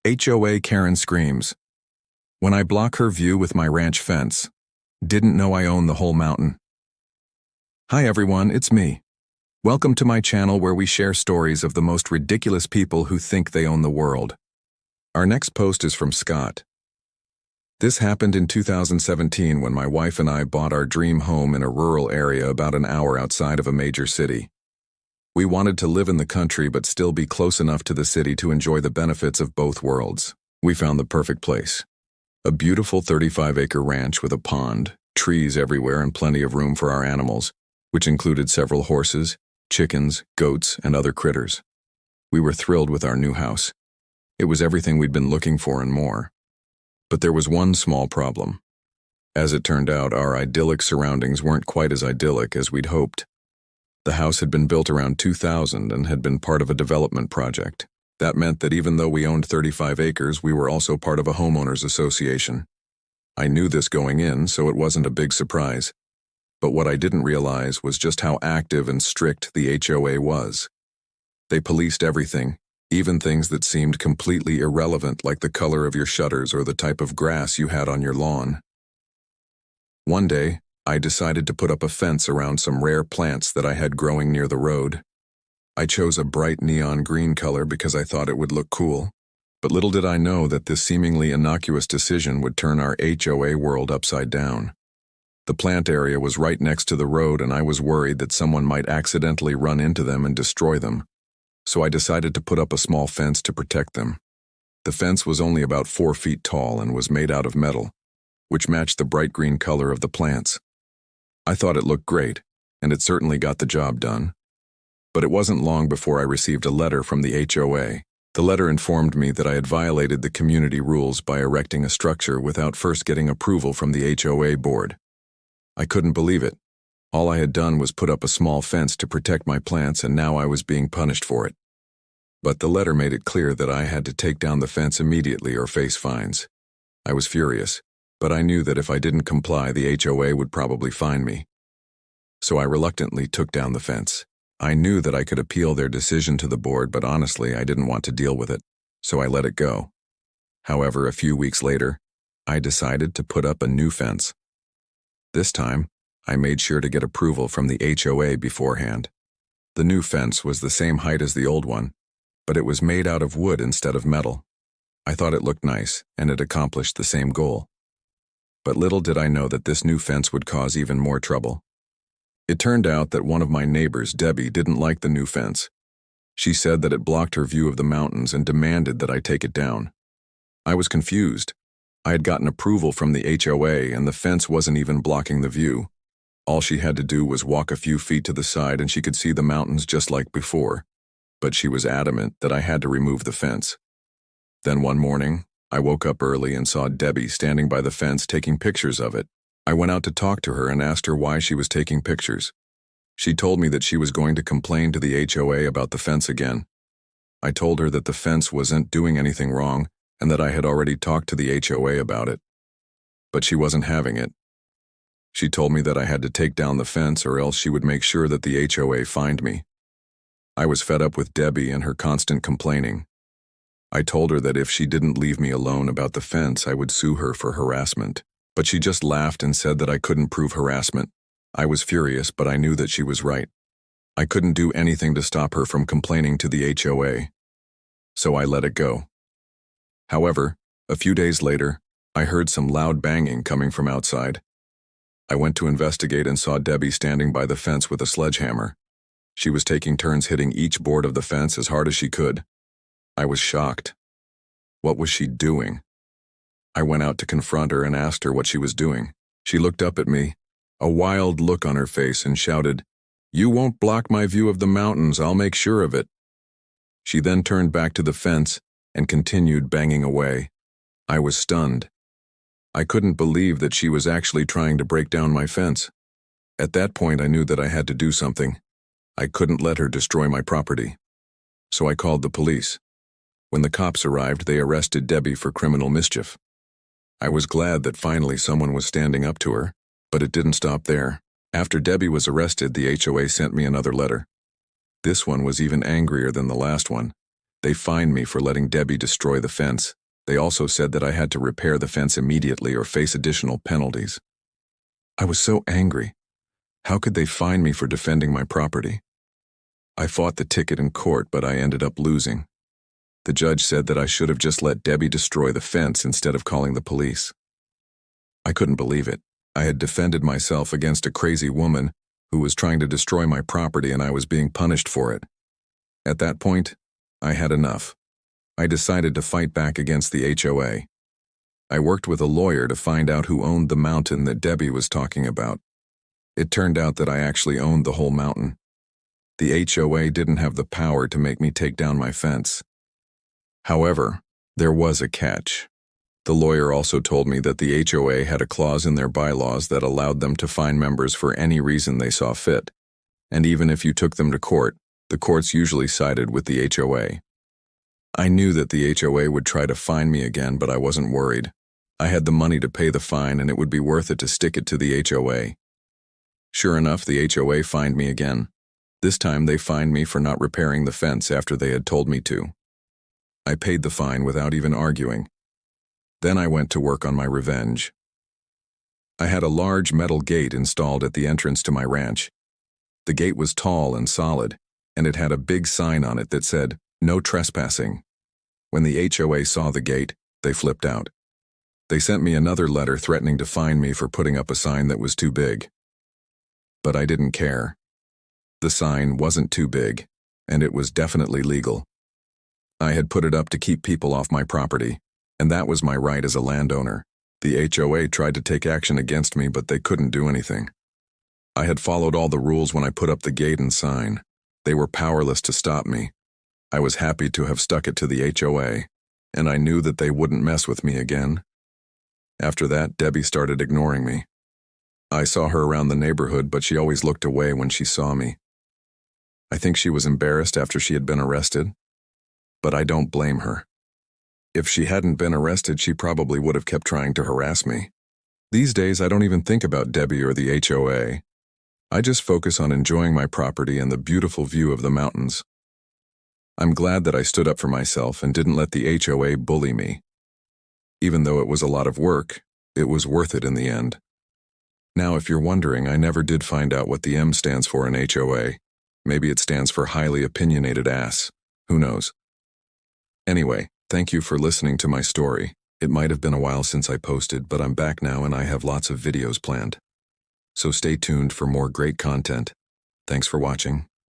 HOA Karen screams. When I block her view with my ranch fence. Didn't know I own the whole mountain. Hi everyone, it's me. Welcome to my channel where we share stories of the most ridiculous people who think they own the world. Our next post is from Scott. This happened in 2017 when my wife and I bought our dream home in a rural area about an hour outside of a major city. We wanted to live in the country but still be close enough to the city to enjoy the benefits of both worlds. We found the perfect place. A beautiful 35-acre ranch with a pond, trees everywhere and plenty of room for our animals, which included several horses, chickens, goats, and other critters. We were thrilled with our new house. It was everything we'd been looking for and more. But there was one small problem. As it turned out, our idyllic surroundings weren't quite as idyllic as we'd hoped. The house had been built around 2000 and had been part of a development project. That meant that even though we owned 35 acres, we were also part of a homeowners association. I knew this going in, so it wasn't a big surprise. But what I didn't realize was just how active and strict the HOA was. They policed everything, even things that seemed completely irrelevant like the color of your shutters or the type of grass you had on your lawn. One day, I decided to put up a fence around some rare plants that I had growing near the road. I chose a bright neon green color because I thought it would look cool, but little did I know that this seemingly innocuous decision would turn our HOA world upside down. The plant area was right next to the road and I was worried that someone might accidentally run into them and destroy them, so I decided to put up a small fence to protect them. The fence was only about 4 feet tall and was made out of metal, which matched the bright green color of the plants. I thought it looked great, and it certainly got the job done. But it wasn't long before I received a letter from the HOA. The letter informed me that I had violated the community rules by erecting a structure without first getting approval from the HOA board. I couldn't believe it. All I had done was put up a small fence to protect my plants and now I was being punished for it. But the letter made it clear that I had to take down the fence immediately or face fines. I was furious, but I knew that if I didn't comply, the HOA would probably fine me. So I reluctantly took down the fence. I knew that I could appeal their decision to the board, but honestly, I didn't want to deal with it, so I let it go. However, a few weeks later, I decided to put up a new fence. This time, I made sure to get approval from the HOA beforehand. The new fence was the same height as the old one, but it was made out of wood instead of metal. I thought it looked nice, and it accomplished the same goal. But little did I know that this new fence would cause even more trouble. It turned out that one of my neighbors, Debbie, didn't like the new fence. She said that it blocked her view of the mountains and demanded that I take it down. I was confused. I had gotten approval from the HOA and the fence wasn't even blocking the view. All she had to do was walk a few feet to the side and she could see the mountains just like before. But she was adamant that I had to remove the fence. Then one morning, I woke up early and saw Debbie standing by the fence taking pictures of it. I went out to talk to her and asked her why she was taking pictures. She told me that she was going to complain to the HOA about the fence again. I told her that the fence wasn't doing anything wrong and that I had already talked to the HOA about it. But she wasn't having it. She told me that I had to take down the fence or else she would make sure that the HOA fined me. I was fed up with Debbie and her constant complaining. I told her that if she didn't leave me alone about the fence, I would sue her for harassment. But she just laughed and said that I couldn't prove harassment. I was furious, but I knew that she was right. I couldn't do anything to stop her from complaining to the HOA. So I let it go. However, a few days later, I heard some loud banging coming from outside. I went to investigate and saw Debbie standing by the fence with a sledgehammer. She was taking turns hitting each board of the fence as hard as she could. I was shocked. What was she doing? I went out to confront her and asked her what she was doing. She looked up at me, a wild look on her face, and shouted, "You won't block my view of the mountains, I'll make sure of it." She then turned back to the fence and continued banging away. I was stunned. I couldn't believe that she was actually trying to break down my fence. At that point, I knew that I had to do something. I couldn't let her destroy my property. So I called the police. When the cops arrived, they arrested Debbie for criminal mischief. I was glad that finally someone was standing up to her, but it didn't stop there. After Debbie was arrested, the HOA sent me another letter. This one was even angrier than the last one. They fined me for letting Debbie destroy the fence. They also said that I had to repair the fence immediately or face additional penalties. I was so angry. How could they fine me for defending my property? I fought the ticket in court, but I ended up losing. The judge said that I should have just let Debbie destroy the fence instead of calling the police. I couldn't believe it. I had defended myself against a crazy woman who was trying to destroy my property, and I was being punished for it. At that point, I had enough. I decided to fight back against the HOA. I worked with a lawyer to find out who owned the mountain that Debbie was talking about. It turned out that I actually owned the whole mountain. The HOA didn't have the power to make me take down my fence. However, there was a catch. The lawyer also told me that the HOA had a clause in their bylaws that allowed them to fine members for any reason they saw fit. And even if you took them to court, the courts usually sided with the HOA. I knew that the HOA would try to fine me again, but I wasn't worried. I had the money to pay the fine, and it would be worth it to stick it to the HOA. Sure enough, the HOA fined me again. This time they fined me for not repairing the fence after they had told me to. I paid the fine without even arguing. Then I went to work on my revenge. I had a large metal gate installed at the entrance to my ranch. The gate was tall and solid, and it had a big sign on it that said, "No trespassing." When the HOA saw the gate, they flipped out. They sent me another letter threatening to fine me for putting up a sign that was too big. But I didn't care. The sign wasn't too big, and it was definitely legal. I had put it up to keep people off my property, and that was my right as a landowner. The HOA tried to take action against me, but they couldn't do anything. I had followed all the rules when I put up the gate and sign. They were powerless to stop me. I was happy to have stuck it to the HOA, and I knew that they wouldn't mess with me again. After that, Debbie started ignoring me. I saw her around the neighborhood, but she always looked away when she saw me. I think she was embarrassed after she had been arrested, but I don't blame her. If she hadn't been arrested, she probably would have kept trying to harass me. These days, I don't even think about Debbie or the HOA. I just focus on enjoying my property and the beautiful view of the mountains. I'm glad that I stood up for myself and didn't let the HOA bully me. Even though it was a lot of work, it was worth it in the end. Now, if you're wondering, I never did find out what the M stands for in HOA. Maybe it stands for highly opinionated ass. Who knows? Anyway, thank you for listening to my story. It might have been a while since I posted, but I'm back now and I have lots of videos planned. So stay tuned for more great content. Thanks for watching.